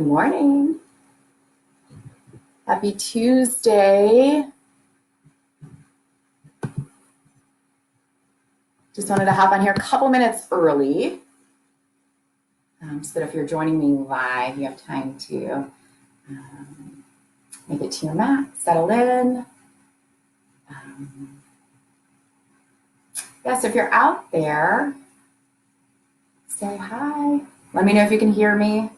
Good morning. Happy Tuesday. Just wanted to hop on here a couple minutes early so that if you're joining me live, you have time to make it to your mat, settle in. Yes, if you're out there, say hi. Let me know if you can hear me.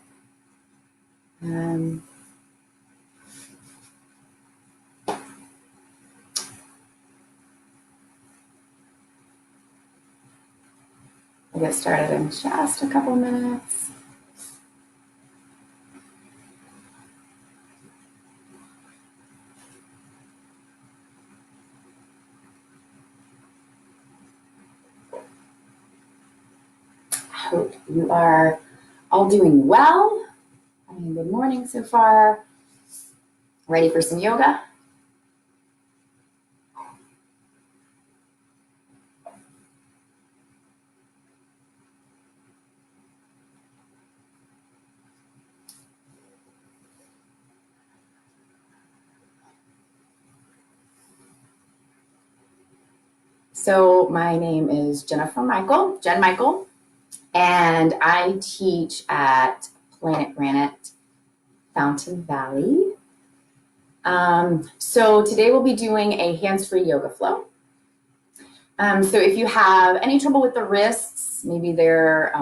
We'll get started in just a couple minutes. I hope you are all doing well. Good morning so far. Ready for some yoga? So my name is Jen Michael, and I teach at Planet Granite Fountain Valley. So today we'll be doing a hands-free yoga flow. So if you have any trouble with the wrists, maybe they're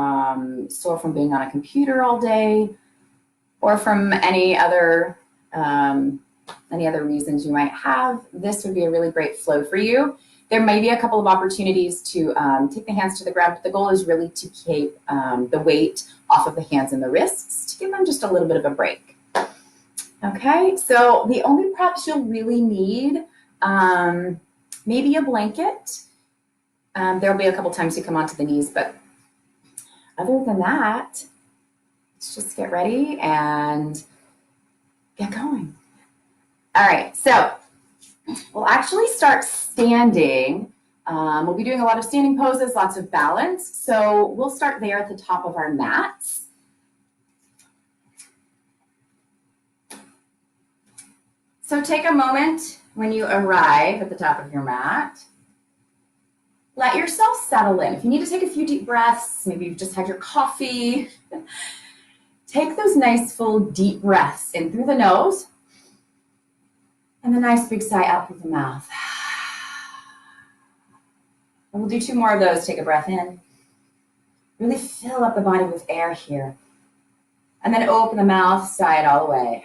sore from being on a computer all day, or from any other reasons you might have, this would be a really great flow for you. There may be a couple of opportunities to take the hands to the ground, but the goal is really to keep the weight off of the hands and the wrists to give them just a little bit of a break. Okay, so the only props you'll really need, maybe a blanket. There'll be a couple times you come onto the knees, but other than that, let's just get ready and get going. All right, so we'll actually start standing. We'll be doing a lot of standing poses, lots of balance. So we'll start there at the top of our mats. So take a moment when you arrive at the top of your mat. Let yourself settle in. If you need to take a few deep breaths, maybe you've just had your coffee, take those nice full deep breaths in through the nose and a nice big sigh out through the mouth. And we'll do 2 more of those. Take a breath in. Really fill up the body with air here. And then open the mouth, sigh it all the way.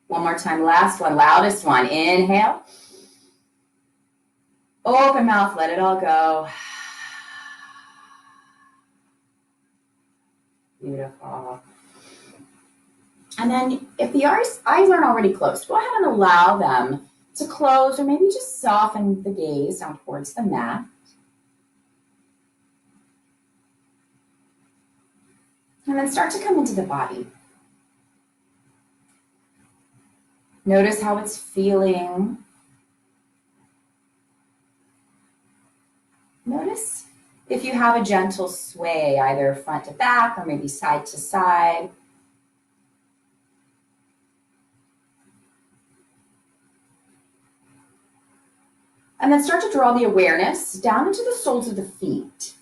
One more time, last one, loudest one. Inhale. Open mouth, let it all go. Beautiful. And then if the eyes aren't already closed, go ahead and allow them to close, or maybe just soften the gaze down towards the mat. And then start to come into the body. Notice how it's feeling. Notice if you have a gentle sway, either front to back or maybe side to side. And then start to draw the awareness down into the soles of the feet.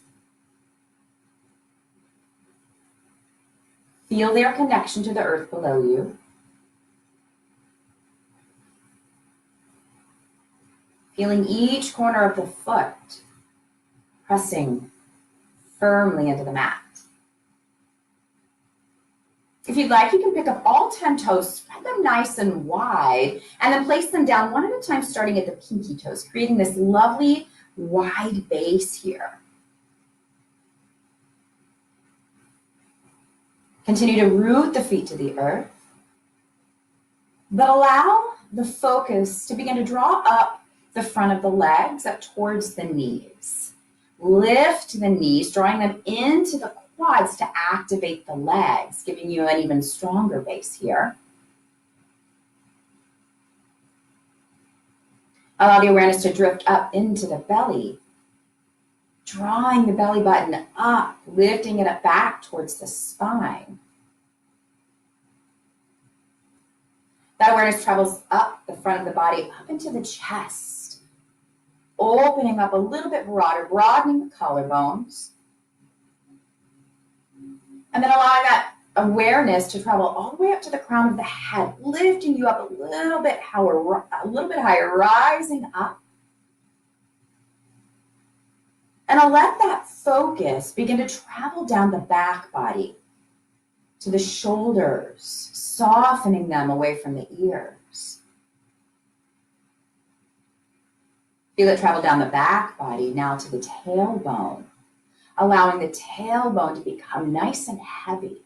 Feel their connection to the earth below you. Feeling each corner of the foot pressing firmly into the mat. If you'd like, you can pick up all 10 toes, spread them nice and wide, and then place them down one at a time, starting at the pinky toes, creating this lovely wide base here. Continue to root the feet to the earth, but allow the focus to begin to draw up the front of the legs up towards the knees. Lift the knees, drawing them into the quads to activate the legs, giving you an even stronger base here. Allow the awareness to drift up into the belly. drawing the belly button up, lifting it up back towards the spine. That awareness travels up the front of the body, up into the chest, opening up a little bit broader, broadening the collarbones. And then allowing that awareness to travel all the way up to the crown of the head, lifting you up a little bit higher, rising up. And I'll let that focus begin to travel down the back body to the shoulders, softening them away from the ears. Feel it travel down the back body now to the tailbone, allowing the tailbone to become nice and heavy.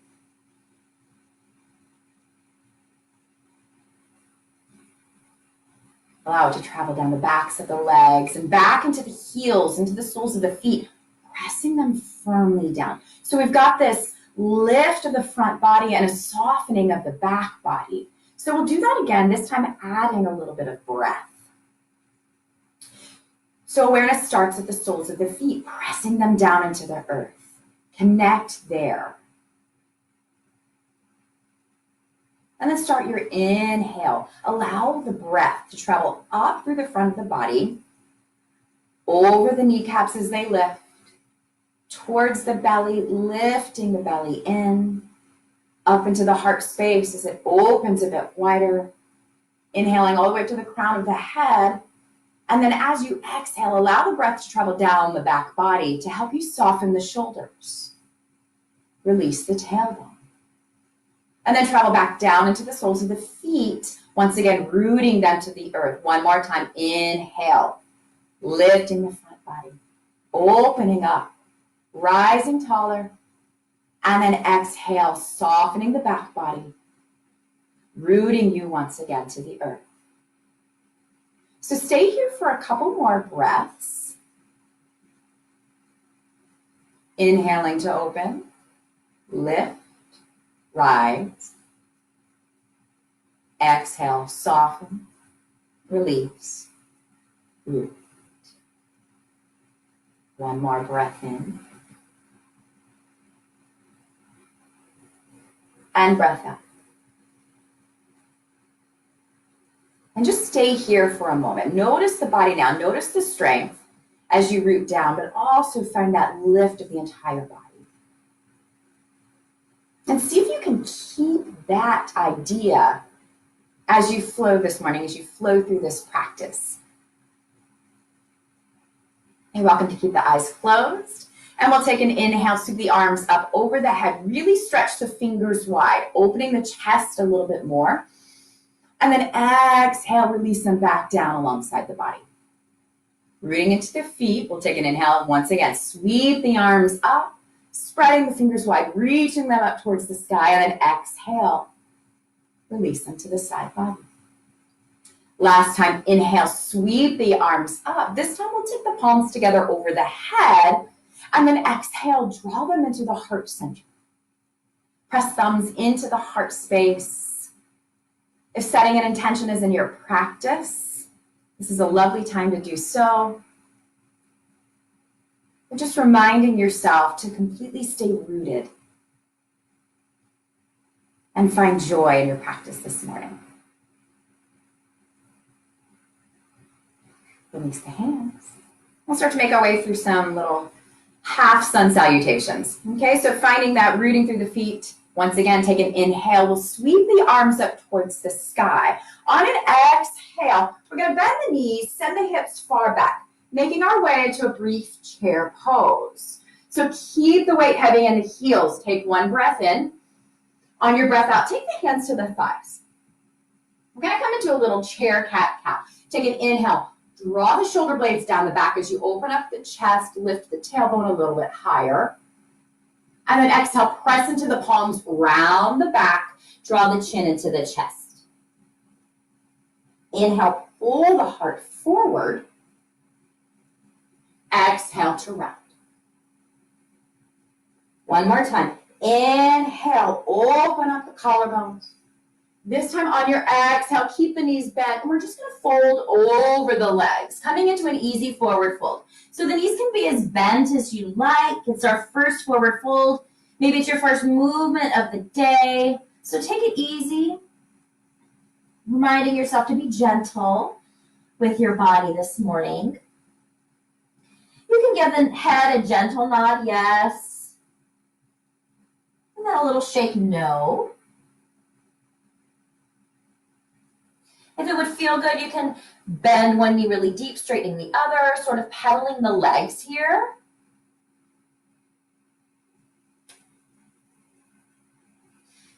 Allow it to travel down the backs of the legs and back into the heels, into the soles of the feet, pressing them firmly down. So we've got this lift of the front body and a softening of the back body. So we'll do that again, this time adding a little bit of breath. So awareness starts at the soles of the feet, pressing them down into the earth. Connect there. And then start your inhale. Allow the breath to travel up through the front of the body, over the kneecaps as they lift, towards the belly, lifting the belly in, up into the heart space as it opens a bit wider. Inhaling all the way up to the crown of the head. And then as you exhale, allow the breath to travel down the back body to help you soften the shoulders. Release the tailbone. And then travel back down into the soles of the feet, once again rooting them to the earth. One more time, inhale, lifting the front body, opening up, rising taller, and then exhale, softening the back body, rooting you once again to the earth. So stay here for a couple more breaths. Inhaling to open, lift, rise. Exhale, soften, release, root. One more breath in. And breath out. And just stay here for a moment. Notice the body now. Notice the strength as you root down, but also find that lift of the entire body. And see if you can keep that idea as you flow this morning, as you flow through this practice. You're welcome to keep the eyes closed. And we'll take an inhale, scoop the arms up over the head. Really stretch the fingers wide, opening the chest a little bit more. And then exhale, release them back down alongside the body. Rooting into the feet, we'll take an inhale. Once again, sweep the arms up, spreading the fingers wide, reaching them up towards the sky. And then exhale, release them to the side body. Last time, inhale, sweep the arms up. This time we'll take the palms together over the head. And then exhale, draw them into the heart center. Press thumbs into the heart space. If setting an intention is in your practice, this is a lovely time to do so. But just reminding yourself to completely stay rooted and find joy in your practice this morning. Release the hands. We'll start to make our way through some little half sun salutations. Okay, so finding that rooting through the feet. Once again, take an inhale. We'll sweep the arms up towards the sky. On an exhale, we're going to bend the knees, send the hips far back, making our way into a brief chair pose. So keep the weight heavy in the heels. Take one breath in. On your breath out, take the hands to the thighs. We're going to come into a little chair cat-cow. Take an inhale. Draw the shoulder blades down the back as you open up the chest, lift the tailbone a little bit higher. And then exhale, press into the palms, round the back, draw the chin into the chest. Inhale, pull the heart forward. Exhale to round. One more time. Inhale, open up the collarbones. This time on your exhale, keep the knees bent, and we're just going to fold over the legs, coming into an easy forward fold. So the knees can be as bent as you like. It's our first forward fold. Maybe it's your first movement of the day. So take it easy, reminding yourself to be gentle with your body this morning. You can give the head a gentle nod, yes. And then a little shake, no. If it would feel good, you can bend one knee really deep, straightening the other, sort of pedaling the legs here.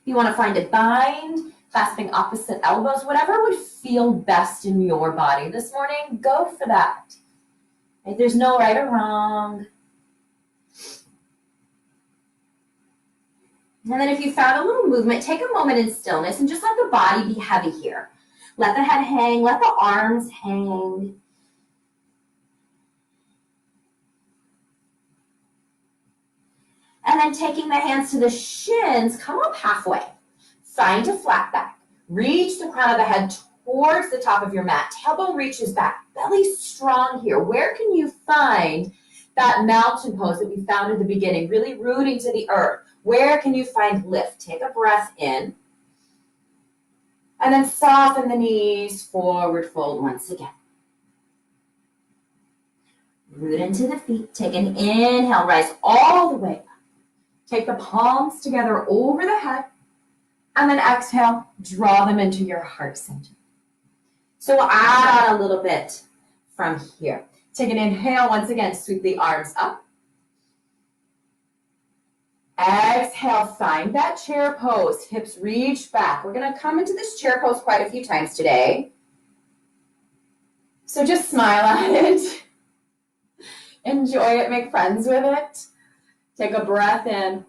You want to find a bind, clasping opposite elbows, whatever would feel best in your body this morning, go for that. Right? There's no right or wrong. And then if you found a little movement, take a moment in stillness and just let the body be heavy here. Let the head hang, let the arms hang. And then taking the hands to the shins, come up halfway. Find a flat back. Reach the crown of the head towards the top of your mat. Tailbone reaches back. Belly strong here. Where can you find that mountain pose that we found at the beginning, really rooting to the earth? Where can you find lift? Take a breath in. And then soften the knees, forward fold once again. Root into the feet. Take an inhale, rise all the way up. Take the palms together over the head. And then exhale, draw them into your heart center. So we'll add on a little bit from here. Take an inhale, once again, sweep the arms up. Exhale, find that chair pose. Hips reach back. We're going to come into this chair pose quite a few times today. So just smile at it. Enjoy it. Make friends with it. Take a breath in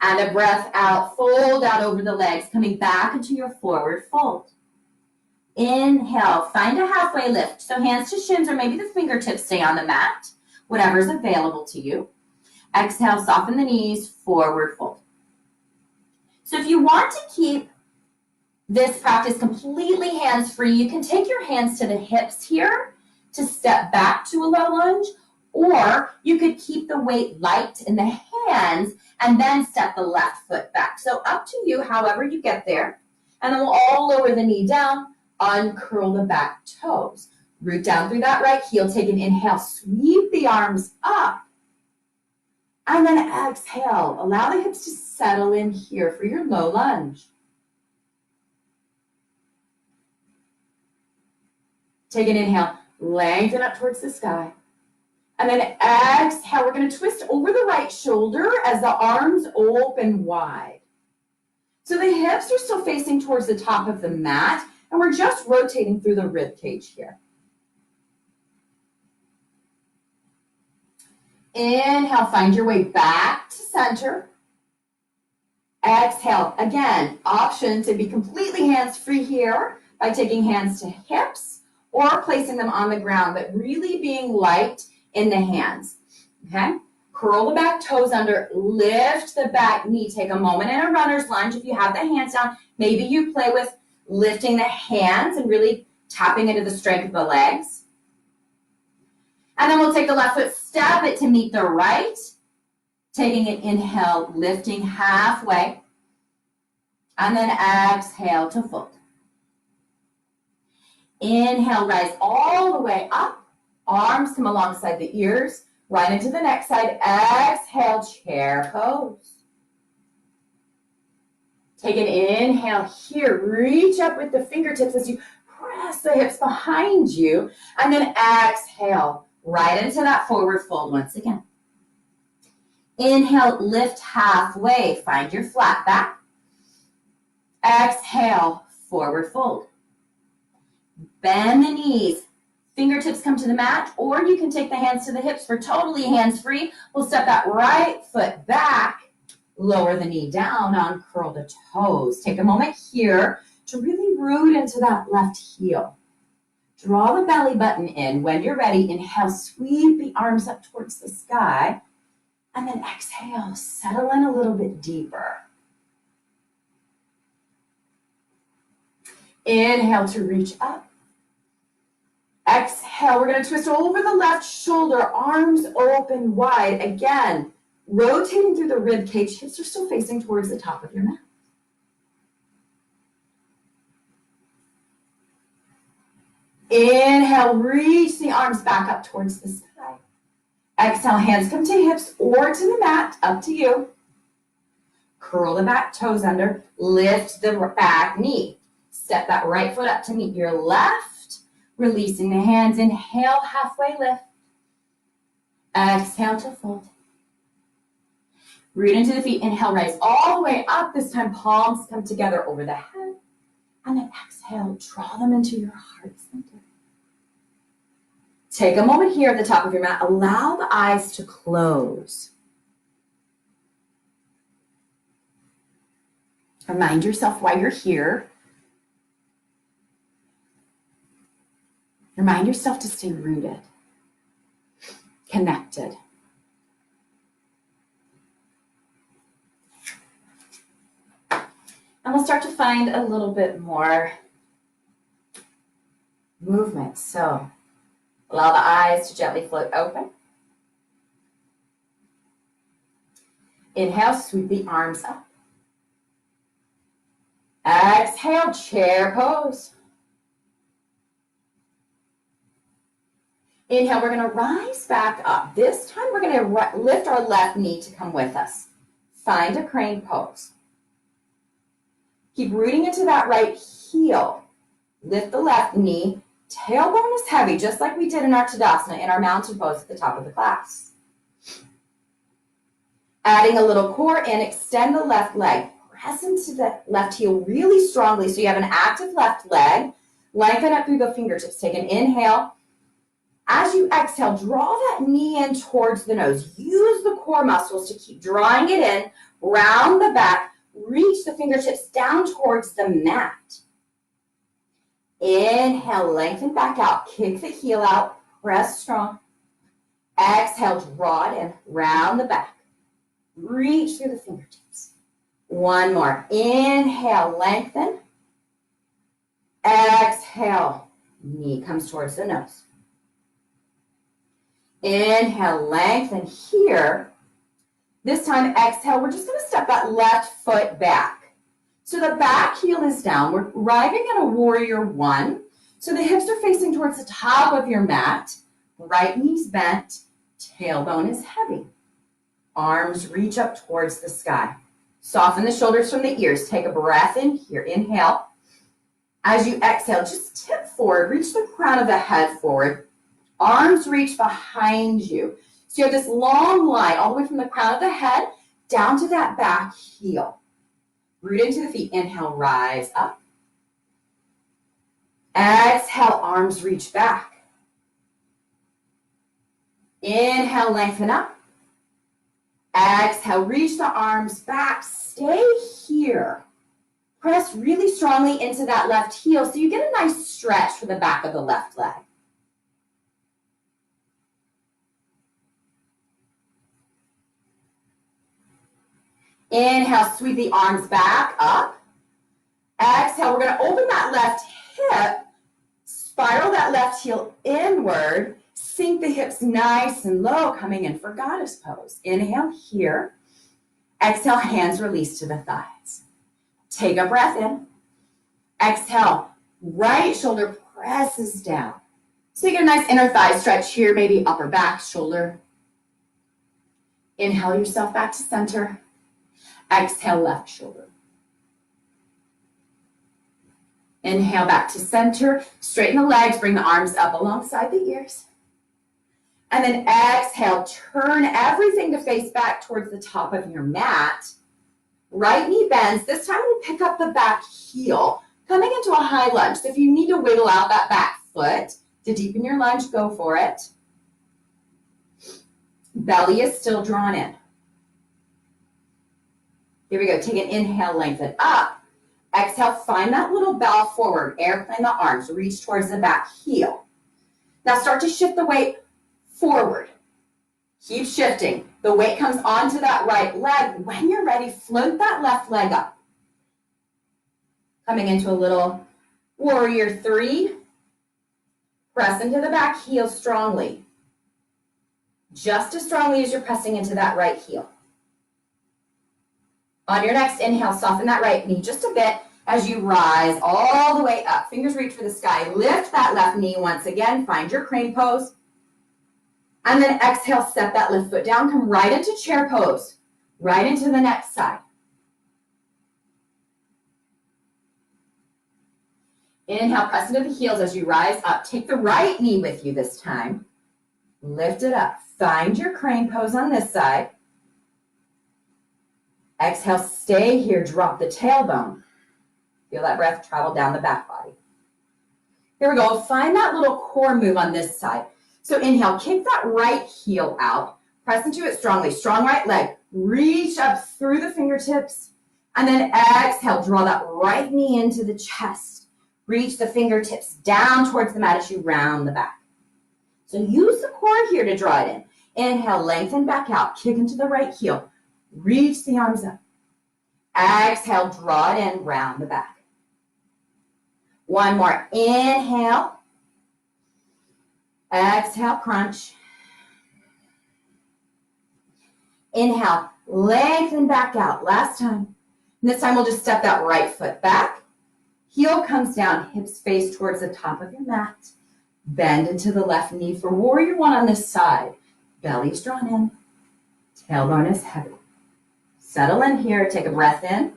and a breath out. Fold out over the legs, coming back into your forward fold. Inhale, find a halfway lift. So hands to shins or maybe the fingertips stay on the mat, whatever's available to you. Exhale, soften the knees, forward fold. So if you want to keep this practice completely hands-free, you can take your hands to the hips here to step back to a low lunge, or you could keep the weight light in the hands and then step the left foot back. So up to you, however you get there. And then we'll all lower the knee down, uncurl the back toes. Root down through that right heel, take an inhale, sweep the arms up. And then exhale, allow the hips to settle in here for your low lunge. Take an inhale, lengthen up towards the sky. And then exhale, we're going to twist over the right shoulder as the arms open wide. So the hips are still facing towards the top of the mat, and we're just rotating through the rib cage here. Inhale, find your way back to center. Exhale, again, option to be completely hands-free here by taking hands to hips or placing them on the ground, but really being light in the hands, okay? Curl the back toes under, lift the back knee. Take a moment in a runner's lunge. If you have the hands down, maybe you play with lifting the hands and really tapping into the strength of the legs. And then we'll take the left foot, step it to meet the right. Taking an inhale, lifting halfway. And then exhale to fold. Inhale, rise all the way up. Arms come alongside the ears. Right into the next side. Exhale, chair pose. Take an inhale here. Reach up with the fingertips as you press the hips behind you. And then exhale. Right into that forward fold once again. Inhale, lift halfway. Find your flat back. Exhale, forward fold. Bend the knees. Fingertips come to the mat, or you can take the hands to the hips for totally hands-free. We'll step that right foot back. Lower the knee down, uncurl the toes. Take a moment here to really root into that left heel. Draw the belly button in. When you're ready, inhale, sweep the arms up towards the sky. And then exhale, settle in a little bit deeper. Inhale to reach up. Exhale, we're going to twist over the left shoulder, arms open wide. Again, rotating through the rib cage, hips are still facing towards the top of your mat. Inhale, reach the arms back up towards the sky. Exhale, hands come to hips or to the mat, up to you. Curl the back toes under, lift the back knee. Step that right foot up to meet your left, releasing the hands. Inhale, halfway lift. Exhale to fold. Root into the feet. Inhale, rise all the way up. This time, palms come together over the head. And then exhale, draw them into your heart center. Take a moment here at the top of your mat. Allow the eyes to close. Remind yourself why you're here. Remind yourself to stay rooted, connected. And we'll start to find a little bit more movement. So allow the eyes to gently float open. Inhale, sweep the arms up. Exhale, chair pose. Inhale, we're going to rise back up. This time we're going to lift our left knee to come with us. Find a crane pose. Keep rooting into that right heel. Lift the left knee. Tailbone is heavy, just like we did in our Tadasana, in our mountain pose at the top of the class. Adding a little core in, extend the left leg. Press into the left heel really strongly so you have an active left leg. Lengthen up through the fingertips. Take an inhale. As you exhale, draw that knee in towards the nose. Use the core muscles to keep drawing it in, round the back. Reach the fingertips down towards the mat. Inhale, lengthen back out. Kick the heel out. Press strong. Exhale, draw it in, round the back. Reach through the fingertips. One more. Inhale, lengthen. Exhale, knee comes towards the nose. Inhale, lengthen here. This time, exhale, we're just going to step that left foot back. So the back heel is down. We're arriving in a warrior one. So the hips are facing towards the top of your mat. Right knee's bent. Tailbone is heavy. Arms reach up towards the sky. Soften the shoulders from the ears. Take a breath in here. Inhale. As you exhale, just tip forward. Reach the crown of the head forward. Arms reach behind you. So you have this long line all the way from the crown of the head down to that back heel. Root into the feet. Inhale, rise up. Exhale, arms reach back. Inhale, lengthen up. Exhale, reach the arms back. Stay here. Press really strongly into that left heel so you get a nice stretch for the back of the left leg. Inhale, sweep the arms back up. Exhale, we're going to open that left hip, spiral that left heel inward, sink the hips nice and low, coming in for goddess pose. Inhale here. Exhale, hands release to the thighs. Take a breath in. Exhale, right shoulder presses down. So you get a nice inner thigh stretch here, maybe upper back, shoulder. Inhale yourself back to center. Exhale, left shoulder. Inhale back to center. Straighten the legs, bring the arms up alongside the ears. And then exhale, turn everything to face back towards the top of your mat. Right knee bends. This time we pick up the back heel, coming into a high lunge. So if you need to wiggle out that back foot to deepen your lunge, go for it. Belly is still drawn in. Here we go. Take an inhale, lengthen up. Exhale, find that little bow forward. Airplane the arms. Reach towards the back heel. Now start to shift the weight forward. Keep shifting. The weight comes onto that right leg. When you're ready, float that left leg up. Coming into a little Warrior 3. Press into the back heel strongly. Just as strongly as you're pressing into that right heel. On your next inhale, soften that right knee just a bit as you rise all the way up. Fingers reach for the sky. Lift that left knee once again. Find your crane pose. And then exhale, set that left foot down. Come right into chair pose. Right into the next side. Inhale, press into the heels as you rise up. Take the right knee with you this time. Lift it up. Find your crane pose on this side. Exhale, stay here. Drop the tailbone. Feel that breath travel down the back body. Here we go. Find that little core move on this side. So inhale, kick that right heel out. Press into it strongly. Strong right leg. Reach up through the fingertips. And then exhale, draw that right knee into the chest. Reach the fingertips down towards the mat as you round the back. So use the core here to draw it in. Inhale, lengthen back out. Kick into the right heel. Reach the arms up. Exhale, draw it in, round the back. One more. Inhale. Exhale, crunch. Inhale, lengthen back out. Last time. And this time we'll just step that right foot back. Heel comes down, hips face towards the top of your mat. Bend into the left knee for warrior 1 on this side. Belly's drawn in. Tailbone is heavy. Settle in here. Take a breath in.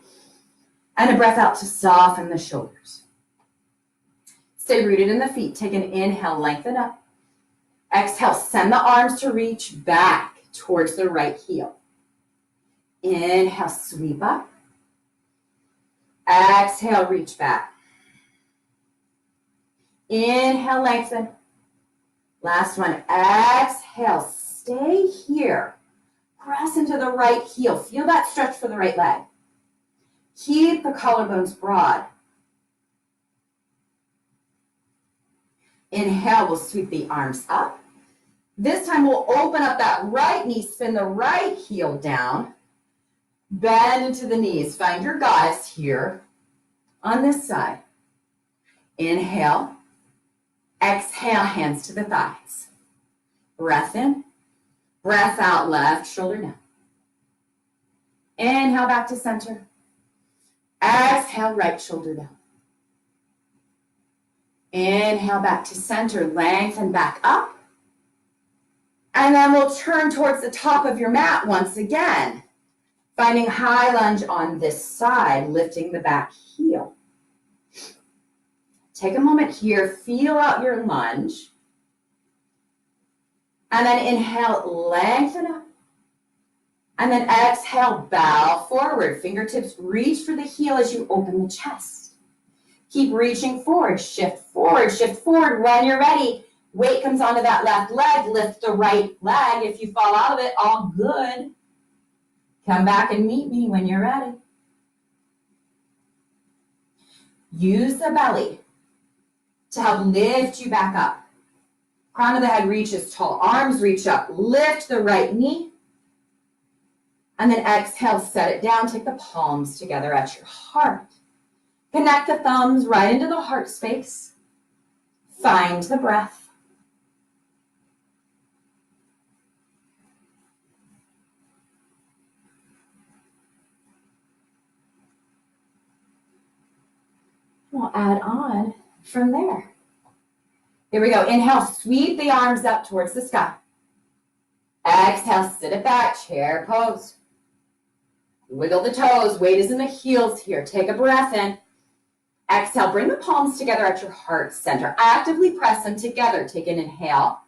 And a breath out to soften the shoulders. Stay rooted in the feet. Take an inhale, lengthen up. Exhale, send the arms to reach back towards the right heel. Inhale, sweep up. Exhale, reach back. Inhale, lengthen. Last one. Exhale, stay here. Press into the right heel. Feel that stretch for the right leg. Keep the collarbones broad. Inhale, we'll sweep the arms up. This time we'll open up that right knee, spin the right heel down. Bend into the knees. Find your guys here on this side. Inhale. Exhale, hands to the thighs. Breath in. Breath out, left shoulder down. Inhale, back to center. Exhale, right shoulder down. Inhale, back to center. Lengthen back up. And then we'll turn towards the top of your mat once again. Finding high lunge on this side, lifting the back heel. Take a moment here, feel out your lunge. And then inhale, lengthen up. And then exhale, bow forward. Fingertips reach for the heel as you open the chest. Keep reaching forward, shift forward, shift forward. When you're ready, weight comes onto that left leg, lift the right leg. If you fall out of it, all good. Come back and meet me when you're ready. Use the belly to help lift you back up. Crown of the head reaches tall, arms reach up, lift the right knee. And then exhale, set it down, take the palms together at your heart. Connect the thumbs right into the heart space. Find the breath. We'll add on from there. Here we go. Inhale, sweep the arms up towards the sky. Exhale, sit it back, chair pose. Wiggle the toes, weight is in the heels here. Take a breath in. Exhale, bring the palms together at your heart center. Actively press them together. Take an inhale.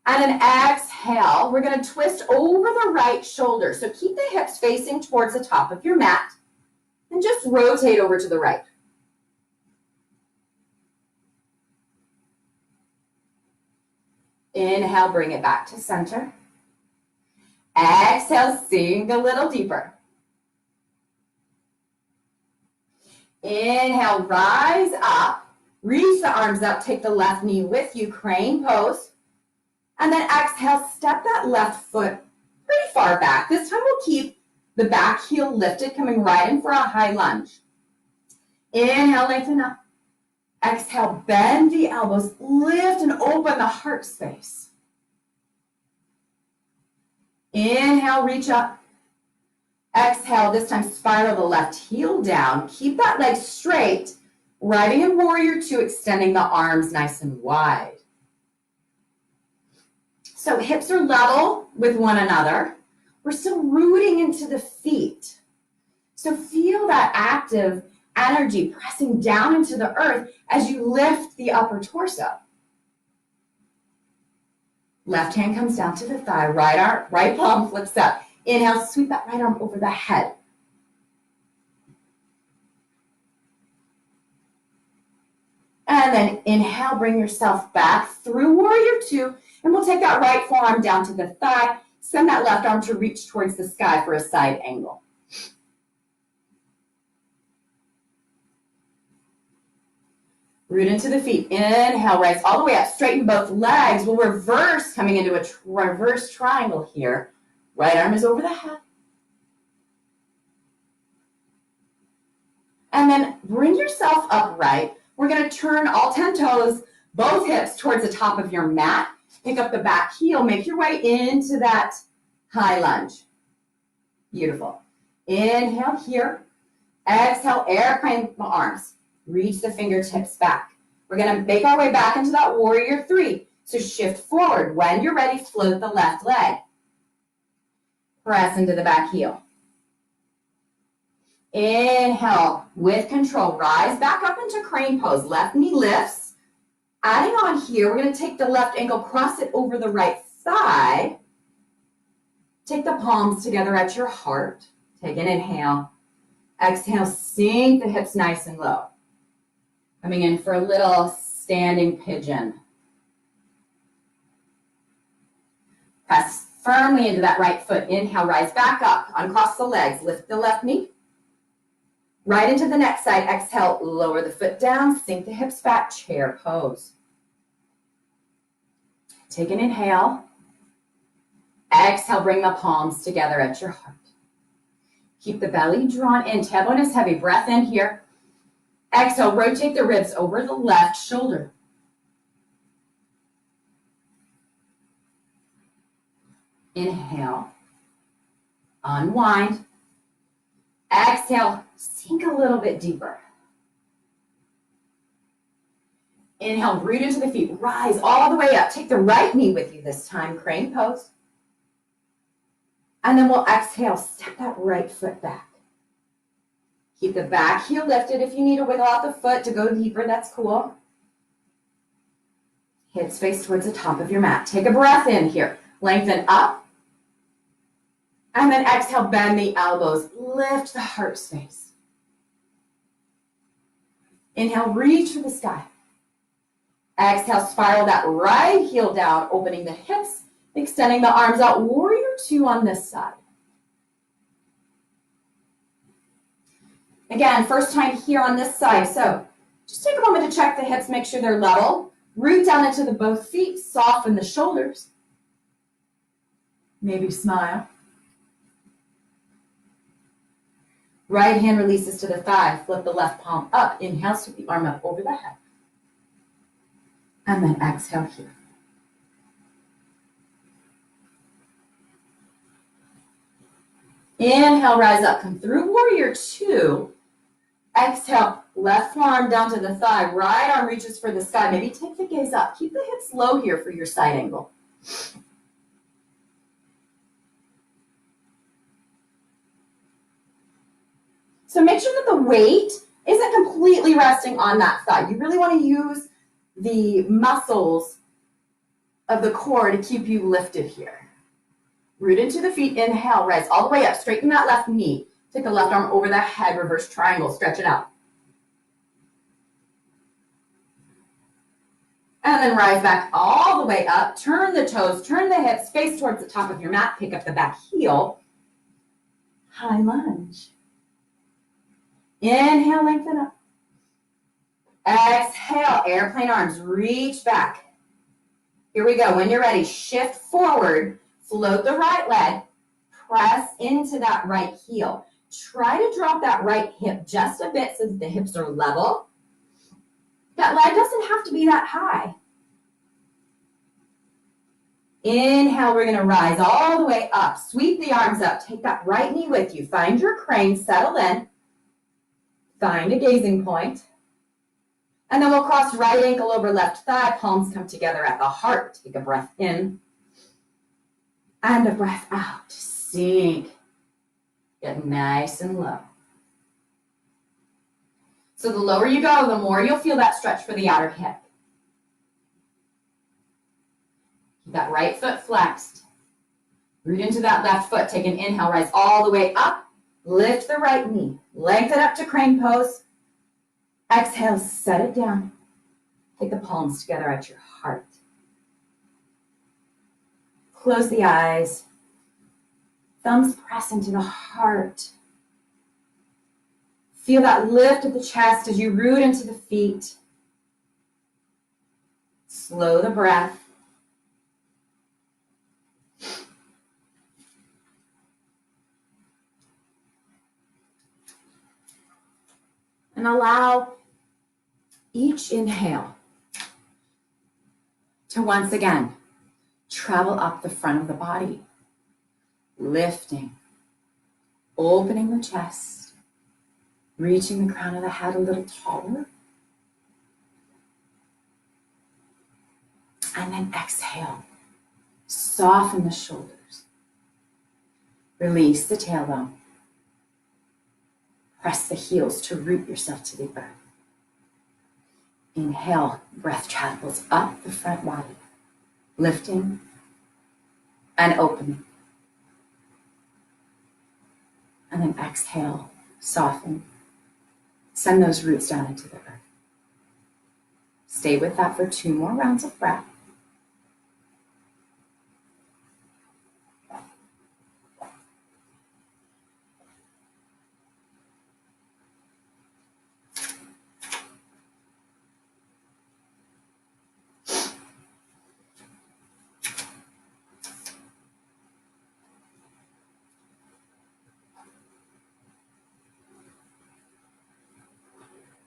And an exhale, we're going to twist over the right shoulder. So keep the hips facing towards the top of your mat. And just rotate over to the right. Inhale, bring it back to center. Exhale, sink a little deeper. Inhale, rise up. Reach the arms up. Take the left knee with you, crane pose. And then exhale, step that left foot pretty far back. This time we'll keep the back heel lifted, coming right in for a high lunge. Inhale, lengthen up. Exhale, bend the elbows, lift and open the heart space. Inhale, reach up. Exhale, this time spiral the left heel down. Keep that leg straight. Riding in warrior two, extending the arms nice and wide. So hips are level with one another. We're still rooting into the feet. So feel that active energy pressing down into the earth as you lift the upper torso. Left hand comes down to the thigh, right palm flips up. Inhale, sweep that right arm over the head. And then inhale, bring yourself back through warrior two, and we'll take that right forearm down to the thigh, send that left arm to reach towards the sky for a side angle. Root into the feet. Inhale, rise all the way up. Straighten both legs. We'll reverse, coming into a reverse triangle here. Right arm is over the head. And then bring yourself upright. We're going to turn all 10 toes, both hips towards the top of your mat. Pick up the back heel. Make your way into that high lunge. Beautiful. Inhale here. Exhale, airplane the arms. Reach the fingertips back. We're going to make our way back into that warrior three. So shift forward. When you're ready, float the left leg. Press into the back heel. Inhale, with control, rise back up into crane pose. Left knee lifts. Adding on here, we're going to take the left ankle, cross it over the right thigh. Take the palms together at your heart. Take an inhale. Exhale, sink the hips nice and low. Coming in for a little standing pigeon. Press firmly into that right foot. Inhale, rise back up. Uncross the legs. Lift the left knee. Right into the next side. Exhale, lower the foot down. Sink the hips back. Chair pose. Take an inhale. Exhale, bring the palms together at your heart. Keep the belly drawn in. Tailbone is heavy. Breath in here. Exhale, rotate the ribs over the left shoulder. Inhale. Unwind. Exhale, sink a little bit deeper. Inhale, root into the feet. Rise all the way up. Take the right knee with you this time. Crane pose. And then we'll exhale, step that right foot back. Keep the back heel lifted. If you need to wiggle out the foot to go deeper, that's cool. Hips face towards the top of your mat. Take a breath in here. Lengthen up. And then exhale, bend the elbows. Lift the heart space. Inhale, reach for the sky. Exhale, spiral that right heel down, opening the hips, extending the arms out. Warrior two on this side. Again, first time here on this side. So just take a moment to check the hips, make sure they're level. Root down into the both feet, soften the shoulders. Maybe smile. Right hand releases to the thigh. Flip the left palm up. Inhale, sweep the arm up over the head. And then exhale here. Inhale, rise up. Come through warrior two. Exhale, left forearm down to the thigh. Right arm reaches for the sky. Maybe take the gaze up. Keep the hips low here for your side angle. So make sure that the weight isn't completely resting on that thigh. You really want to use the muscles of the core to keep you lifted here. Root into the feet. Inhale, rise all the way up. Straighten that left knee. Take the left arm over the head, reverse triangle, stretch it out. And then rise back all the way up. Turn the toes, turn the hips, face towards the top of your mat. Pick up the back heel. High lunge. Inhale, lengthen up. Exhale, airplane arms, reach back. Here we go. When you're ready, shift forward, float the right leg, press into that right heel. Try to drop that right hip just a bit so that the hips are level. That leg doesn't have to be that high. Inhale, we're gonna rise all the way up. Sweep the arms up. Take that right knee with you. Find your crane, settle in. Find a gazing point. And then we'll cross right ankle over left thigh. Palms come together at the heart. Take a breath in. And a breath out. Sink. Get nice and low. So the lower you go, the more you'll feel that stretch for the outer hip. Keep that right foot flexed. Root into that left foot. Take an inhale, rise all the way up. Lift the right knee. Lengthen up to crane pose. Exhale, set it down. Take the palms together at your heart. Close the eyes. Thumbs press into the heart. Feel that lift of the chest as you root into the feet. Slow the breath. And allow each inhale to once again travel up the front of the body, lifting, opening the chest, reaching the crown of the head a little taller. And then exhale, soften the shoulders, release the tailbone, press the heels to root yourself to the earth. Inhale, breath travels up the front body, lifting and opening. And then exhale, soften, send those roots down into the earth. Stay with that for 2 more rounds of breath.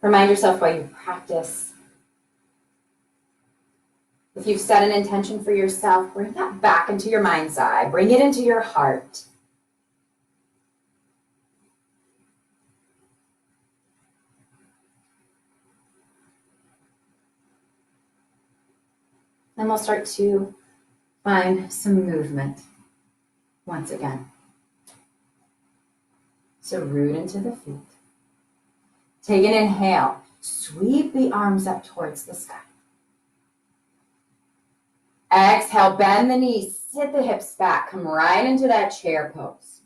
Remind yourself while you practice. If you've set an intention for yourself, bring that back into your mind's eye. Bring it into your heart. Then we'll start to find some movement once again. So root into the feet. Take an inhale. Sweep the arms up towards the sky. Exhale, bend the knees, sit the hips back, come right into that chair pose.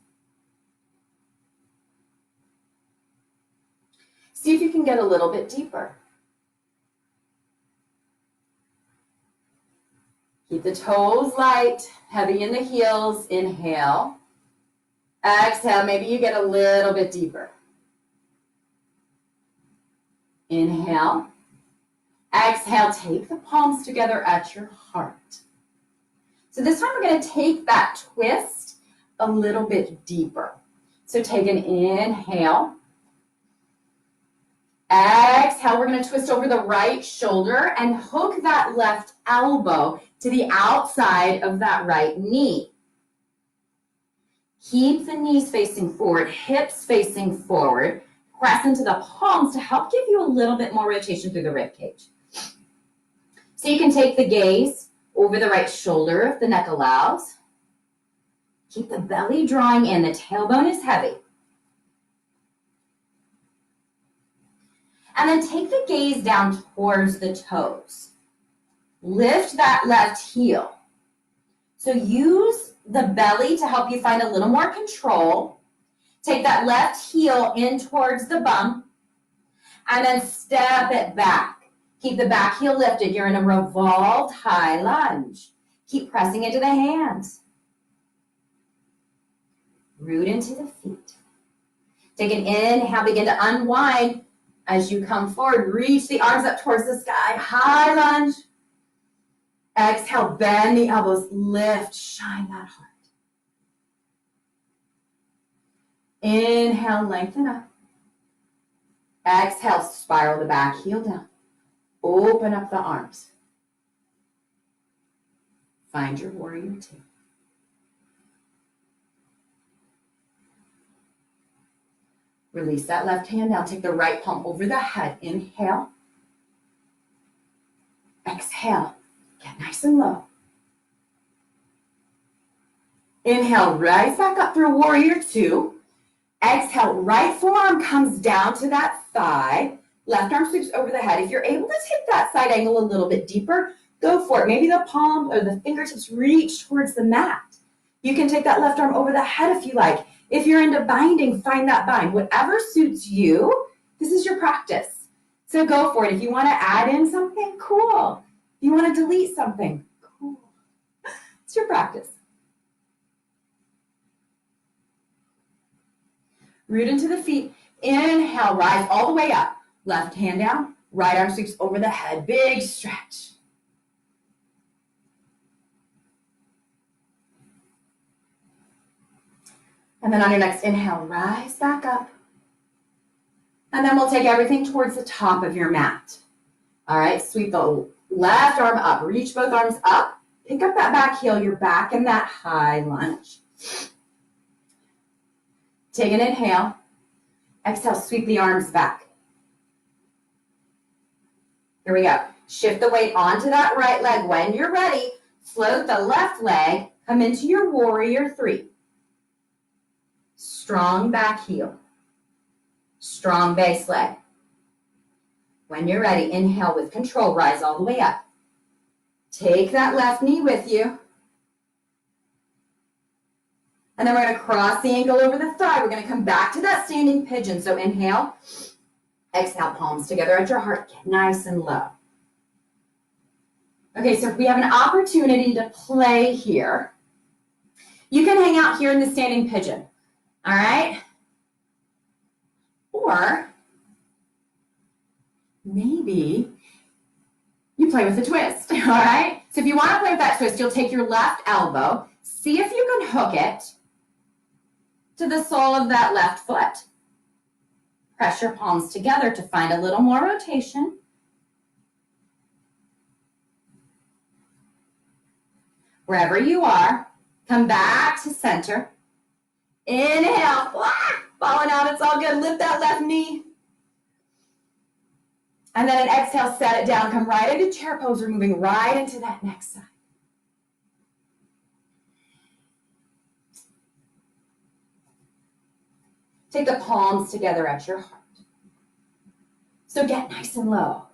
See if you can get a little bit deeper. Keep the toes light, heavy in the heels. Inhale. Exhale, maybe you get a little bit deeper. Inhale. Exhale, take the palms together at your heart. So this time we're going to take that twist a little bit deeper. So take an inhale. Exhale, we're going to twist over the right shoulder and hook that left elbow to the outside of that right knee. Keep the knees facing forward, hips facing forward. Press into the palms to help give you a little bit more rotation through the rib cage. So you can take the gaze over the right shoulder if the neck allows. Keep the belly drawing in. The tailbone is heavy. And then take the gaze down towards the toes. Lift that left heel. So use the belly to help you find a little more control. Take that left heel in towards the bum. And then step it back. Keep the back heel lifted. You're in a revolved high lunge. Keep pressing into the hands. Root into the feet. Take an inhale, begin to unwind. As you come forward, reach the arms up towards the sky. High lunge. Exhale, bend the elbows, lift, shine that heart. Inhale, lengthen up. Exhale, spiral the back heel down. Open up the arms. Find your warrior two. Release that left hand. Now take the right palm over the head. Inhale. Exhale. Get nice and low. Inhale, rise back up through warrior two. Exhale, right forearm comes down to that thigh. Left arm sweeps over the head. If you're able to take that side angle a little bit deeper, go for it. Maybe the palm or the fingertips reach towards the mat. You can take that left arm over the head if you like. If you're into binding, find that bind. Whatever suits you, this is your practice. So go for it. If you want to add in something, cool. If you want to delete something, cool. It's your practice. Root into the feet. Inhale, rise all the way up. Left hand down, right arm sweeps over the head. Big stretch. And then on your next inhale, rise back up. And then we'll take everything towards the top of your mat. All right, sweep the left arm up. Reach both arms up. Pick up that back heel. You're back in that high lunge. Take an inhale. Exhale, sweep the arms back. Here we go. Shift the weight onto that right leg. When you're ready, float the left leg. Come into your warrior three. Strong back heel. Strong base leg. When you're ready, inhale with control. Rise all the way up. Take that left knee with you. And then we're going to cross the ankle over the thigh. We're going to come back to that standing pigeon. So inhale. Exhale, palms together at your heart. Get nice and low. Okay, so if we have an opportunity to play here, you can hang out here in the standing pigeon. All right? Or maybe you play with a twist. All right? So if you want to play with that twist, you'll take your left elbow. See if you can hook it to the sole of that left foot. Press your palms together to find a little more rotation. Wherever you are, come back to center. Inhale, falling out, it's all good. Lift that left knee. And then an exhale, set it down. Come right into chair pose. We're moving right into that next side. Take the palms together at your heart. So get nice and low.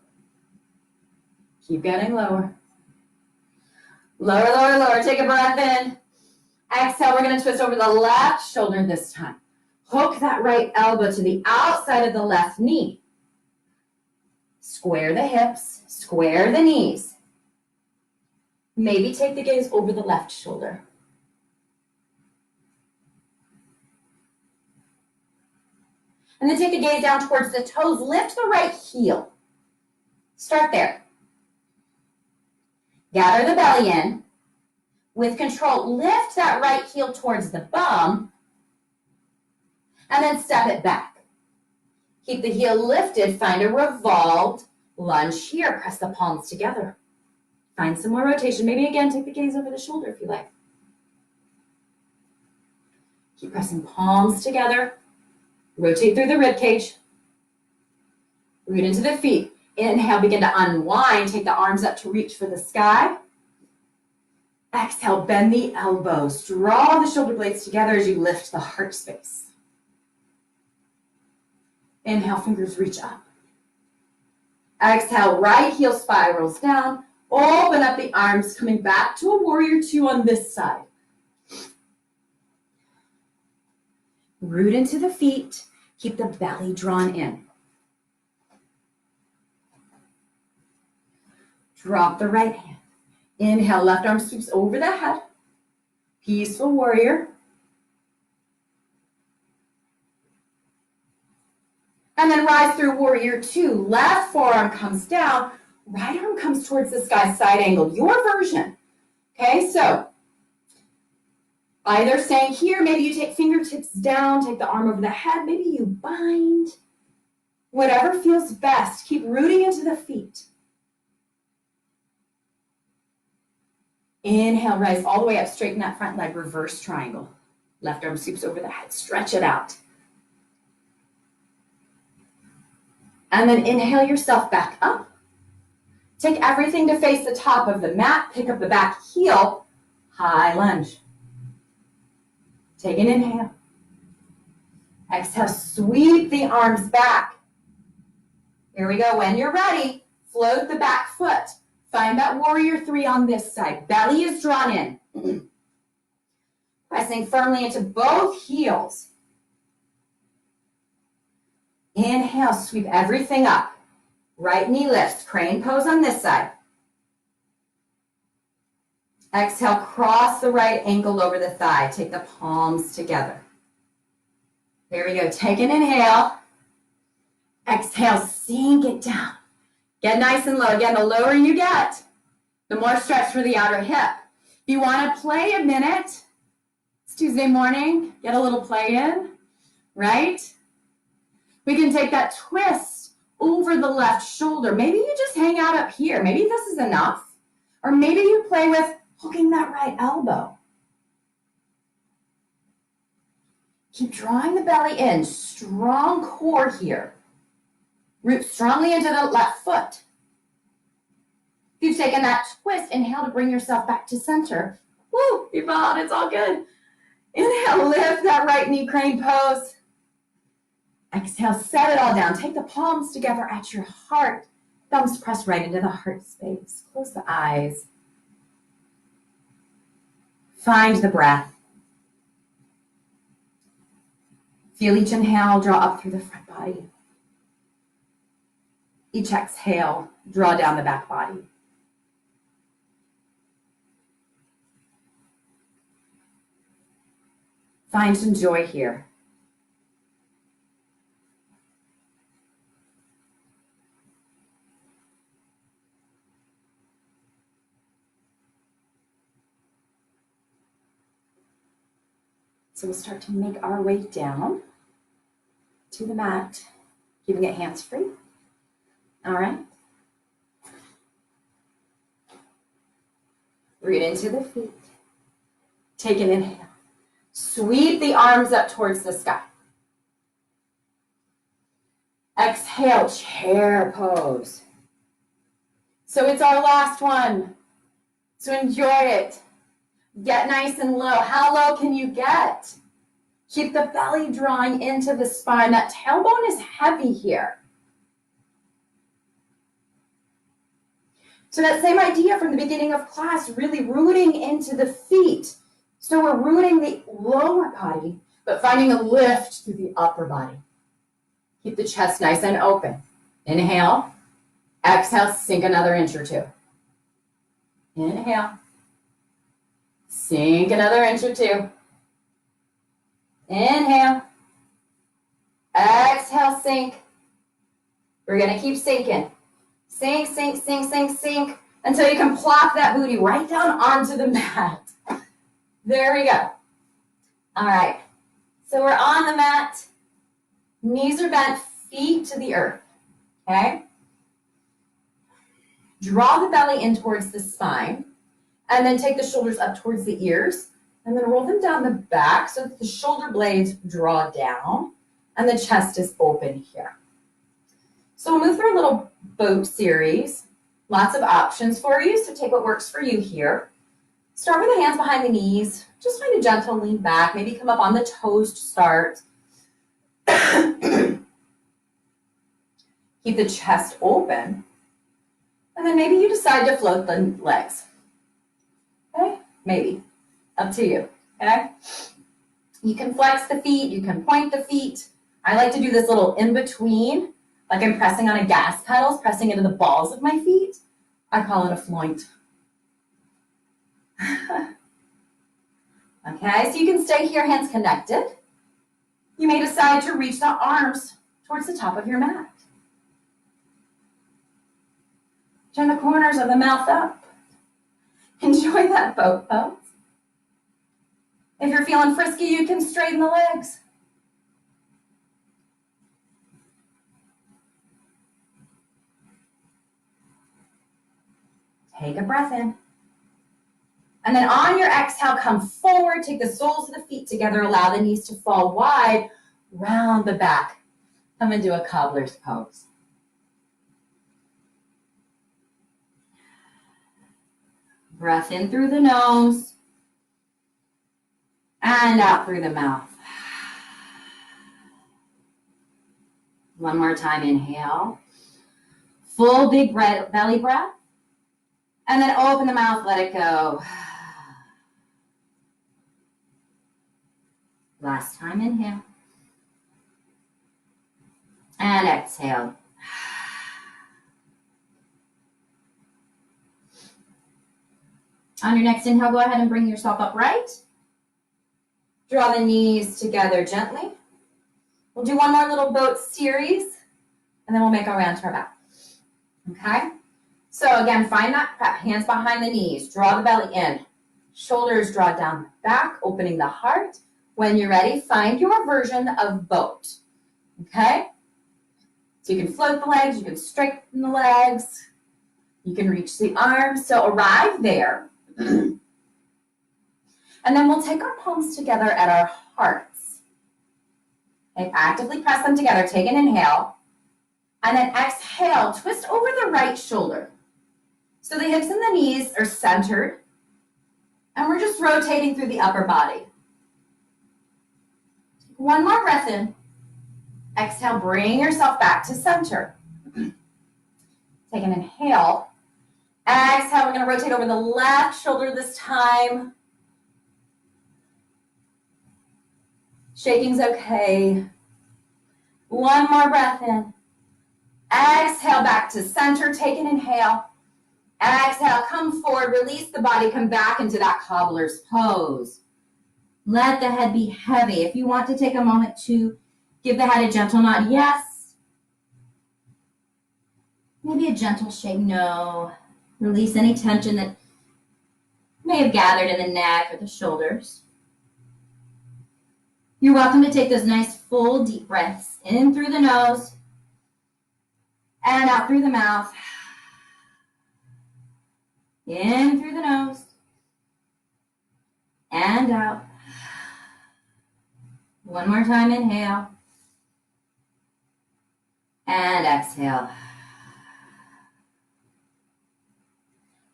Keep getting lower. Lower, lower, lower. Take a breath in. Exhale, we're going to twist over the left shoulder this time. Hook that right elbow to the outside of the left knee. Square the hips, square the knees. Maybe take the gaze over the left shoulder. And then take the gaze down towards the toes. Lift the right heel. Start there. Gather the belly in. With control, lift that right heel towards the bum. And then step it back. Keep the heel lifted. Find a revolved lunge here. Press the palms together. Find some more rotation. Maybe again, take the gaze over the shoulder if you like. Keep pressing palms together. Rotate through the rib cage. Root into the feet. Inhale, begin to unwind. Take the arms up to reach for the sky. Exhale, bend the elbows. Draw the shoulder blades together as you lift the heart space. Inhale, fingers reach up. Exhale, right heel spirals down. Open up the arms, coming back to a warrior two on this side. Root into the feet. Keep the belly drawn in. Drop the right hand. Inhale, left arm sweeps over the head. Peaceful warrior. And then rise through warrior two. Left forearm comes down. Right arm comes towards the sky, side angled. Your version. Okay, so either staying here, maybe you take fingertips down, take the arm over the head, maybe you bind. Whatever feels best. Keep rooting into the feet. Inhale, rise all the way up, straighten that front leg, reverse triangle. Left arm sweeps over the head, stretch it out. And then inhale yourself back up. Take everything to face the top of the mat, pick up the back heel, high lunge. Take an inhale. Exhale, sweep the arms back. Here we go. When you're ready, float the back foot. Find that warrior three on this side. Belly is drawn in. Pressing firmly into both heels. Inhale, sweep everything up. Right knee lifts, crane pose on this side. Exhale, cross the right ankle over the thigh. Take the palms together. There we go. Take an inhale. Exhale, sink it down. Get nice and low. Again, the lower you get, the more stretch for the outer hip. If you want to play a minute, it's Tuesday morning, get a little play in, right? We can take that twist over the left shoulder. Maybe you just hang out up here. Maybe this is enough. Or maybe you play with hooking that right elbow. Keep drawing the belly in. Strong core here. Root strongly into the left foot. If you've taken that twist, inhale to bring yourself back to center. Woo, you followed, it's all good. Inhale, lift that right knee, crane pose. Exhale, set it all down. Take the palms together at your heart. Thumbs press right into the heart space. Close the eyes. Find the breath. Feel each inhale draw up through the front body. Each exhale, draw down the back body. Find some joy here. So we'll start to make our way down to the mat, keeping it hands-free. All right. Root into the feet. Take an inhale. Sweep the arms up towards the sky. Exhale, chair pose. So it's our last one. So enjoy it. Get nice and low. How low can you get? Keep the belly drawing into the spine. That tailbone is heavy here. So that same idea from the beginning of class, really rooting into the feet. So we're rooting the lower body, but finding a lift through the upper body. Keep the chest nice and open. Inhale. Exhale, sink another inch or two. Inhale. Sink another inch or two. Inhale. Exhale, sink. We're going to keep sinking. Sink, sink, sink, sink, sink, until you can plop that booty right down onto the mat. There we go. All right. So we're on the mat. Knees are bent, feet to the earth. Okay? Draw the belly in towards the spine, and then take the shoulders up towards the ears, and then roll them down the back so that the shoulder blades draw down, and the chest is open here. So we'll move through a little boat series. Lots of options for you, so take what works for you here. Start with the hands behind the knees. Just find a gentle lean back. Maybe come up on the toes to start. Keep the chest open. And then maybe you decide to float the legs. Okay? Maybe. Up to you. Okay? You can flex the feet. You can point the feet. I like to do this little in-between, like I'm pressing on a gas pedal, pressing into the balls of my feet. I call it a floint. Okay, so you can stay here, hands connected. You may decide to reach the arms towards the top of your mat. Turn the corners of the mouth up. Enjoy that boat pose. If you're feeling frisky, you can straighten the legs. Take a breath in. And then on your exhale, come forward, take the soles of the feet together, allow the knees to fall wide, round the back. Come into a cobbler's pose. Breath in through the nose and out through the mouth. One more time, inhale. Full big belly breath. And then open the mouth, let it go. Last time, inhale. And exhale. On your next inhale, go ahead and bring yourself upright. Draw the knees together gently. We'll do one more little boat series, and then we'll make our way onto our back. Okay? So again, find that prep. Hands behind the knees. Draw the belly in. Shoulders draw down the back, opening the heart. When you're ready, find your version of boat. Okay? So you can float the legs, you can straighten the legs, you can reach the arms. So arrive there. And then we'll take our palms together at our hearts. Okay, actively press them together. Take an inhale. And then exhale, twist over the right shoulder. So the hips and the knees are centered. And we're just rotating through the upper body. One more breath in. Exhale, bring yourself back to center. Take an inhale. Exhale, we're going to rotate over the left shoulder this time. Shaking's okay. One more breath in. Exhale, back to center. Take an inhale. Exhale, come forward. Release the body. Come back into that cobbler's pose. Let the head be heavy. If you want to take a moment to give the head a gentle nod, yes. Maybe a gentle shake, no. Release any tension that may have gathered in the neck or the shoulders. You're welcome to take those nice full deep breaths in through the nose and out through the mouth. In through the nose and out. One more time, inhale. And exhale.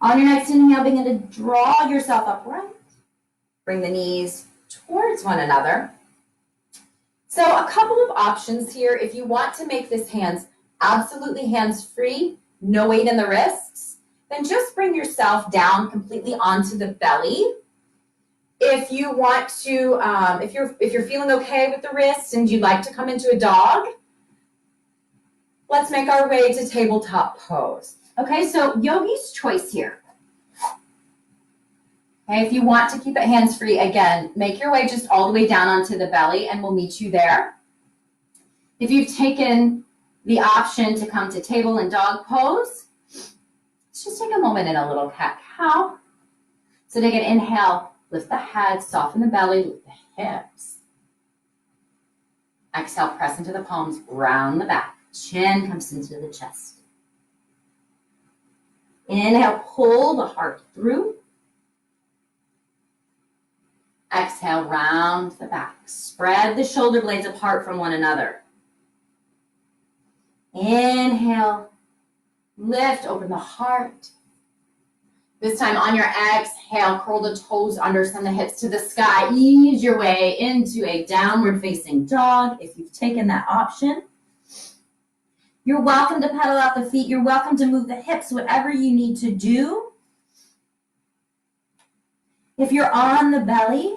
On your next inhale, begin to draw yourself upright. Bring the knees towards one another. So a couple of options here. If you want to make this hands absolutely hands-free, no weight in the wrists, then just bring yourself down completely onto the belly. If you want to, if you're feeling okay with the wrists and you'd like to come into a dog, let's make our way to tabletop pose. Okay, so yogi's choice here. Okay, if you want to keep it hands-free, again, make your way just all the way down onto the belly and we'll meet you there. If you've taken the option to come to table and dog pose, let's just take a moment in a little cat-cow. So take an inhale, lift the head, soften the belly, lift the hips. Exhale, press into the palms, round the back. Chin comes into the chest. Inhale, pull the heart through. Exhale, round the back. Spread the shoulder blades apart from one another. Inhale, lift, open the heart. This time on your exhale, curl the toes under, send the hips to the sky. Ease your way into a downward facing dog if you've taken that option. You're welcome to pedal out the feet. You're welcome to move the hips, whatever you need to do. If you're on the belly,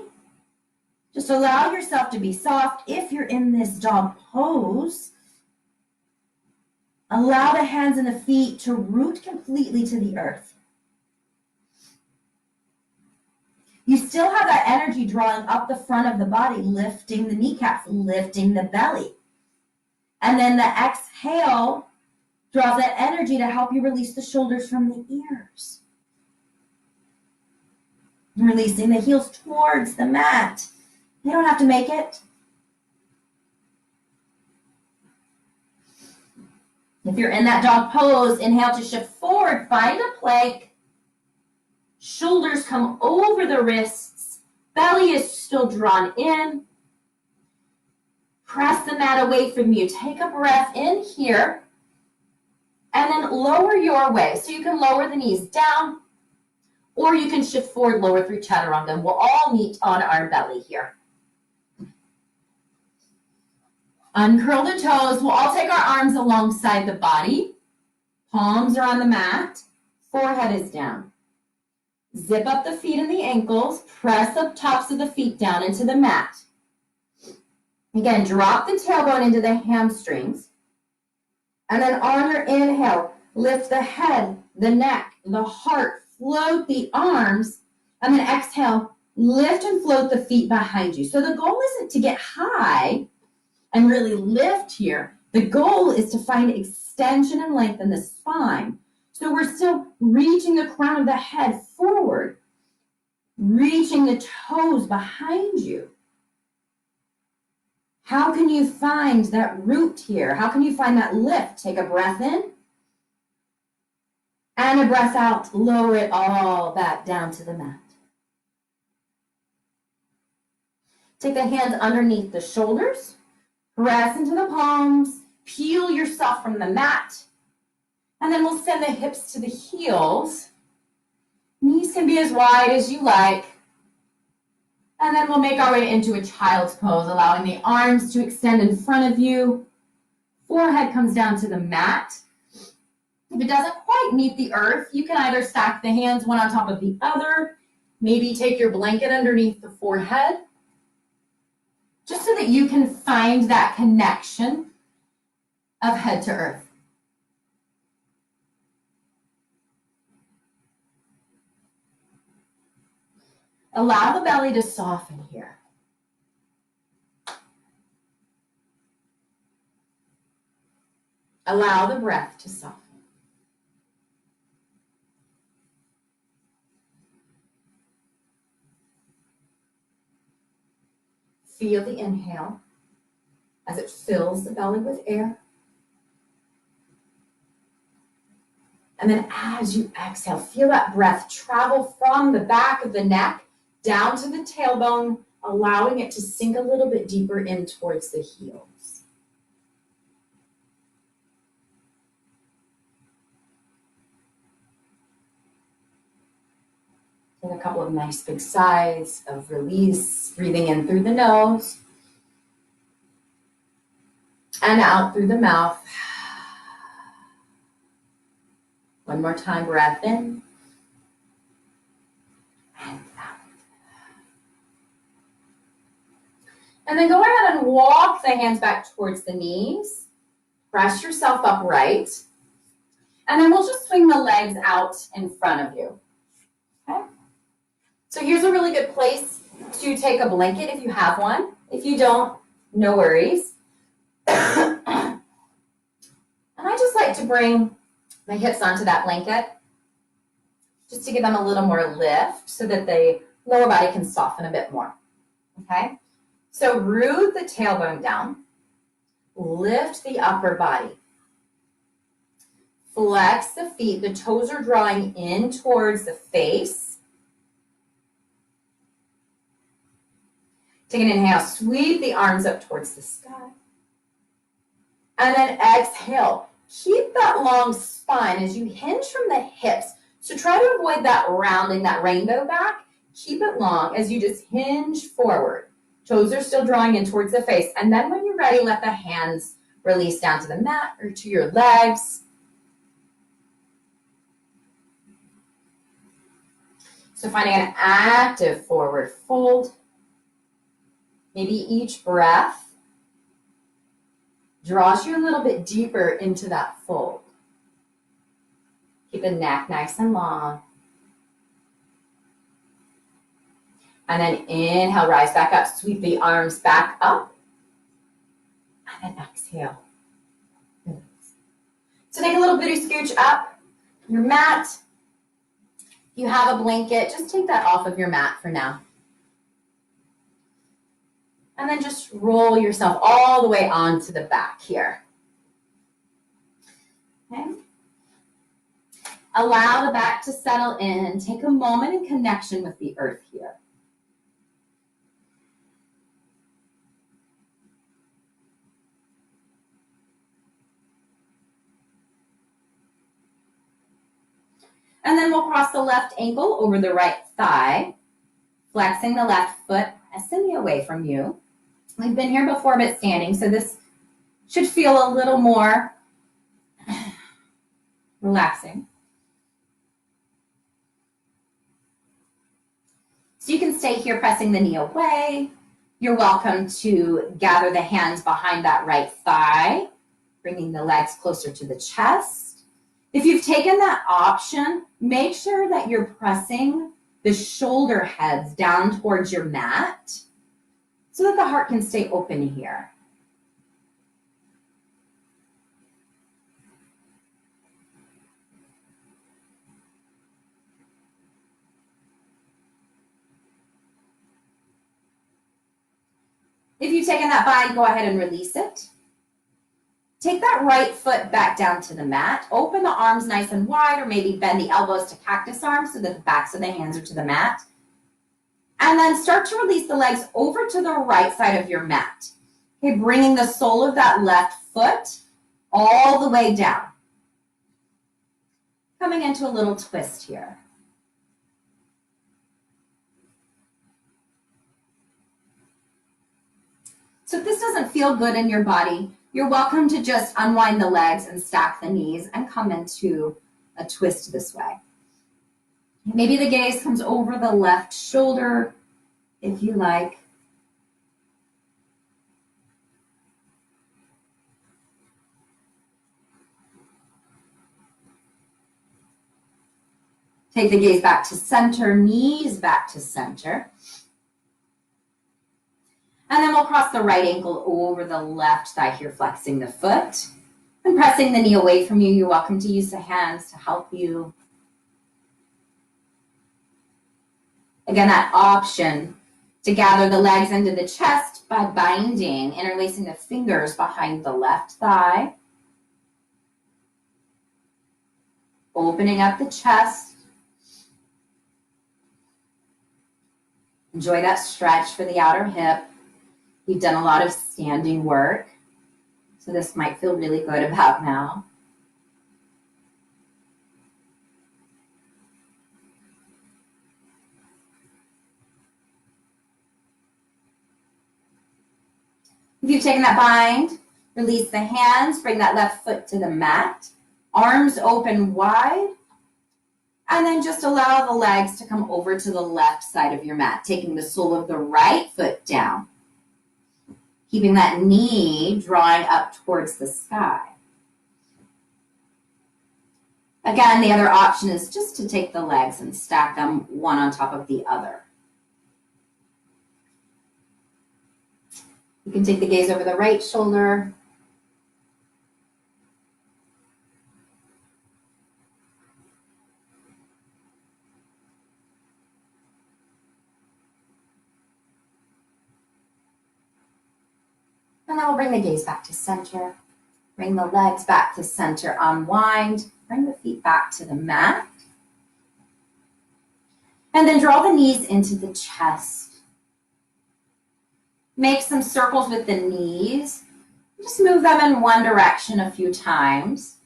just allow yourself to be soft. If you're in this dog pose, allow the hands and the feet to root completely to the earth. You still have that energy drawing up the front of the body, lifting the kneecaps, lifting the belly. And then the exhale draws that energy to help you release the shoulders from the ears. Releasing the heels towards the mat. You don't have to make it. If you're in that dog pose, inhale to shift forward, find a plank. Shoulders come over the wrists. Belly is still drawn in. Press the mat away from you. Take a breath in here. And then lower your way. So you can lower the knees down, or you can shift forward, lower through chaturanga. We'll all meet on our belly here. Uncurl the toes. We'll all take our arms alongside the body. Palms are on the mat. Forehead is down. Zip up the feet and the ankles. Press the tops of the feet down into the mat. Again, drop the tailbone into the hamstrings. And then on your inhale, lift the head, the neck, the heart, float the arms, and then exhale, lift and float the feet behind you. So the goal isn't to get high and really lift here. The goal is to find extension and length in the spine. So we're still reaching the crown of the head forward, reaching the toes behind you. How can you find that root here? How can you find that lift? Take a breath in and a breath out. Lower it all back down to the mat. Take the hands underneath the shoulders. Press into the palms. Peel yourself from the mat. And then we'll send the hips to the heels. Knees can be as wide as you like. And then we'll make our way into a child's pose, allowing the arms to extend in front of you. Forehead comes down to the mat. If it doesn't quite meet the earth, you can either stack the hands one on top of the other, maybe take your blanket underneath the forehead, just so that you can find that connection of head to earth. Allow the belly to soften here. Allow the breath to soften. Feel the inhale as it fills the belly with air. And then as you exhale, feel that breath travel from the back of the neck down to the tailbone, allowing it to sink a little bit deeper in towards the heels. Take a couple of nice big sighs of release, breathing in through the nose and out through the mouth. One more time, breath in and out. And then go ahead and walk the hands back towards the knees. Press yourself upright. And then we'll just swing the legs out in front of you. Okay? So here's a really good place to take a blanket if you have one. If you don't, no worries. And I just like to bring my hips onto that blanket just to give them a little more lift so that the lower body can soften a bit more. Okay? So root the tailbone down. Lift the upper body. Flex the feet. The toes are drawing in towards the face. Take an inhale. Sweep the arms up towards the sky. And then exhale. Keep that long spine as you hinge from the hips. So try to avoid that rounding, that rainbow back. Keep it long as you just hinge forward. Toes are still drawing in towards the face. And then when you're ready, let the hands release down to the mat or to your legs. So finding an active forward fold. Maybe each breath draws you a little bit deeper into that fold. Keep the neck nice and long. And then inhale, rise back up, sweep the arms back up. And then exhale. So take a little bitty scooch up your mat. If you have a blanket, just take that off of your mat for now. And then just roll yourself all the way onto the back here. Okay. Allow the back to settle in. Take a moment in connection with the earth here. And then we'll cross the left ankle over the right thigh, flexing the left foot, pressing it away from you. We've been here before, but standing, so this should feel a little more relaxing. So you can stay here pressing the knee away. You're welcome to gather the hands behind that right thigh, bringing the legs closer to the chest. If you've taken that option, make sure that you're pressing the shoulder heads down towards your mat so that the heart can stay open here. If you've taken that bind, go ahead and release it. Take that right foot back down to the mat. Open the arms nice and wide, or maybe bend the elbows to cactus arms so that the backs of the hands are to the mat. And then start to release the legs over to the right side of your mat. Okay, bringing the sole of that left foot all the way down. Coming into a little twist here. So if this doesn't feel good in your body, you're welcome to just unwind the legs and stack the knees and come into a twist this way. Maybe the gaze comes over the left shoulder, if you like. Take the gaze back to center, knees back to center. And then we'll cross the right ankle over the left thigh here, flexing the foot and pressing the knee away from you. You're welcome to use the hands to help you. Again, that option to gather the legs into the chest by binding, interlacing the fingers behind the left thigh. Opening up the chest. Enjoy that stretch for the outer hip. You've done a lot of standing work, so this might feel really good about now. If you've taken that bind, release the hands, bring that left foot to the mat, arms open wide, and then just allow the legs to come over to the left side of your mat, taking the sole of the right foot down. Keeping that knee drawing up towards the sky. Again, the other option is just to take the legs and stack them one on top of the other. You can take the gaze over the right shoulder. And then we'll bring the gaze back to center. Bring the legs back to center, unwind. Bring the feet back to the mat. And then draw the knees into the chest. Make some circles with the knees. Just move them in one direction a few times.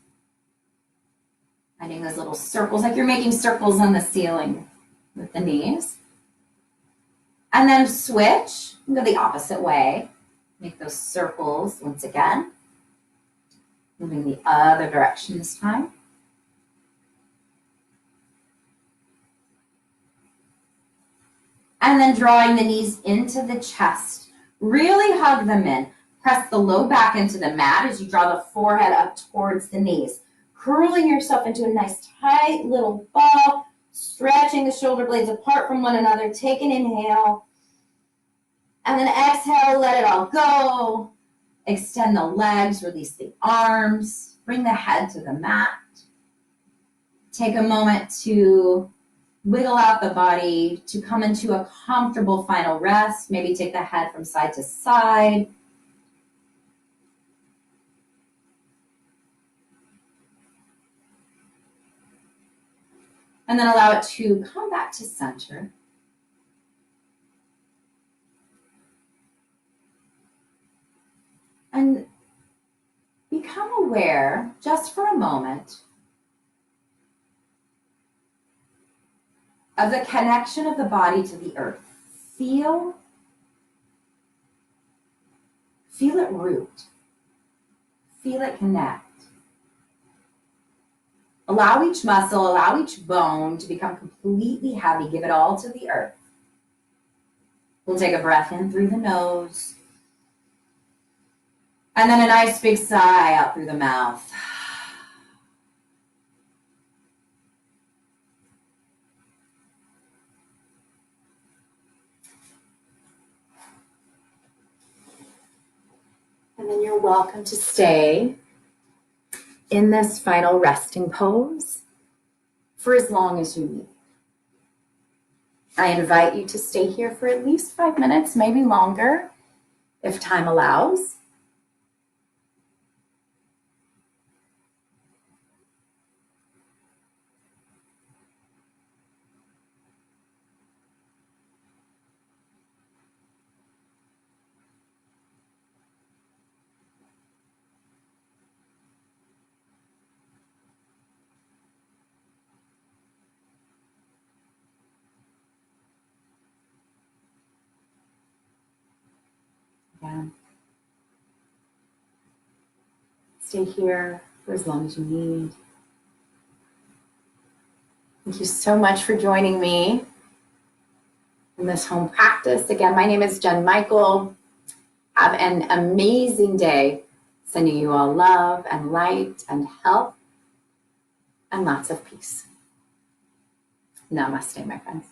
Finding those little circles, like you're making circles on the ceiling with the knees. And then switch, go the opposite way. Make those circles once again. Moving the other direction this time. And then drawing the knees into the chest. Really hug them in. Press the low back into the mat as you draw the forehead up towards the knees. Curling yourself into a nice tight little ball. Stretching the shoulder blades apart from one another. Take an inhale. And then exhale, let it all go. Extend the legs, release the arms. Bring the head to the mat. Take a moment to wiggle out the body to come into a comfortable final rest. Maybe take the head from side to side. And then allow it to come back to center. And become aware, just for a moment, of the connection of the body to the earth. Feel it root. Feel it connect. Allow each muscle, allow each bone to become completely heavy. Give it all to the earth. We'll take a breath in through the nose. And then a nice big sigh out through the mouth. And then you're welcome to stay in this final resting pose for as long as you need. I invite you to stay here for at least 5 minutes, maybe longer, if time allows. Yeah. Stay here for as long as you need. Thank you so much for joining me in this home practice. Again, my name is Jen Michael. Have an amazing day. Sending you all love and light and health and lots of peace. Namaste, my friends.